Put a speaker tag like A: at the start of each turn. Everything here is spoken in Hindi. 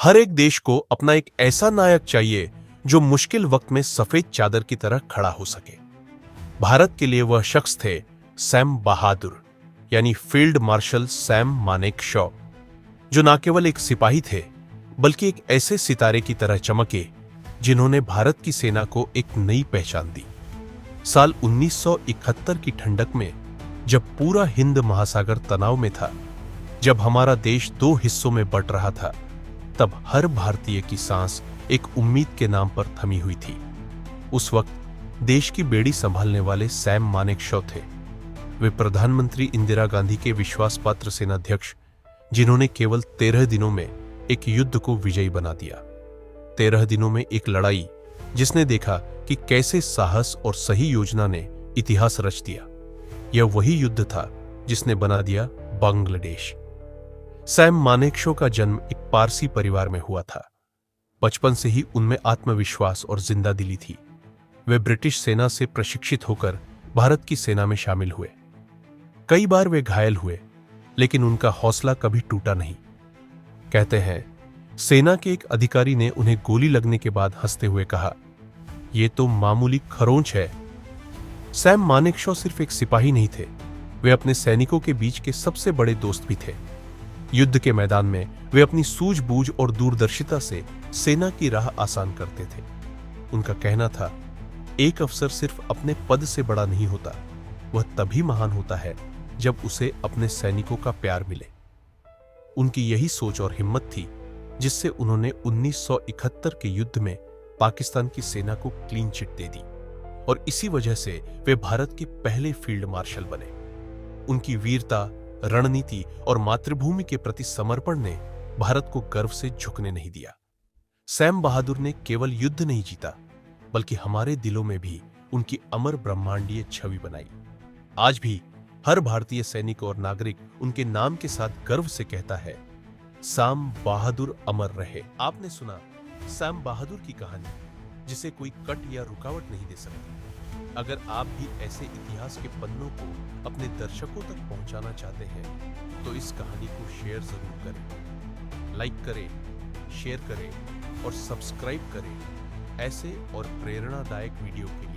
A: हर एक देश को अपना एक ऐसा नायक चाहिए जो मुश्किल वक्त में सफेद चादर की तरह खड़ा हो सके। भारत के लिए वह शख्स थे सैम बहादुर, यानी फील्ड मार्शल सैम मानेकशॉ, जो न केवल एक सिपाही थे बल्कि एक ऐसे सितारे की तरह चमके जिन्होंने भारत की सेना को एक नई पहचान दी। साल 1971 की ठंडक में, जब पूरा हिंद महासागर तनाव में था, जब हमारा देश दो हिस्सों में बंट रहा था, तब हर भारतीय की सांस एक उम्मीद के नाम पर थमी हुई थी। उस वक्त देश की बेड़ी संभालने वाले सैम मानेकशॉ थे। वे प्रधानमंत्री इंदिरा गांधी के विश्वास पात्र सेनाध्यक्ष, जिन्होंने केवल 13 दिनों में एक युद्ध को विजयी बना दिया। 13 दिनों में एक लड़ाई जिसने देखा कि कैसे साहस और सही योजना ने इतिहास रच दिया। यह वही युद्ध था जिसने बना दिया बांग्लादेश। सैम मानेकशॉ का जन्म एक पारसी परिवार में हुआ था। बचपन से ही उनमें आत्मविश्वास और जिंदादिली थी। वे ब्रिटिश सेना से प्रशिक्षित होकर भारत की सेना में शामिल हुए। कई बार वे घायल हुए, लेकिन उनका हौसला कभी टूटा नहीं। कहते हैं, सेना के एक अधिकारी ने उन्हें गोली लगने के बाद हंसते हुए कहा, "यह तो मामूली खरोंच है।" सैम मानेकशॉ सिर्फ एक सिपाही नहीं थे, वे अपने सैनिकों के बीच के सबसे बड़े दोस्त भी थे। युद्ध के मैदान में वे अपनी सूझबूझ और दूरदर्शिता से सेना की राह आसान करते थे। उनका कहना था, एक अफसर सिर्फ अपने पद से बड़ा नहीं होता, वह तभी महान होता है जब उसे अपने सैनिकों का प्यार मिले। उनकी यही सोच और हिम्मत थी जिससे उन्होंने 1971 के युद्ध में पाकिस्तान की सेना को क्लीन चिट दे दी, और इसी वजह से वे भारत के पहले फील्ड मार्शल बने। उनकी वीरता, रणनीति और मातृभूमि के प्रति समर्पण ने भारत को गर्व से झुकने नहीं दिया। सैम बहादुर ने केवल युद्ध नहीं जीता, बल्कि हमारे दिलों में भी उनकी अमर ब्रह्मांडीय छवि बनाई। आज भी हर भारतीय सैनिक और नागरिक उनके नाम के साथ गर्व से कहता है, सैम बहादुर अमर रहे। आपने सुना सैम बहादुर की कहानी, जिसे कोई कट या रुकावट नहीं दे सकती। अगर आप भी ऐसे इतिहास के पन्नों को अपने दर्शकों तक पहुंचाना चाहते हैं, तो इस कहानी को शेयर जरूर करें, लाइक करें, शेयर करें और सब्सक्राइब करें ऐसे और प्रेरणादायक वीडियो के लिए।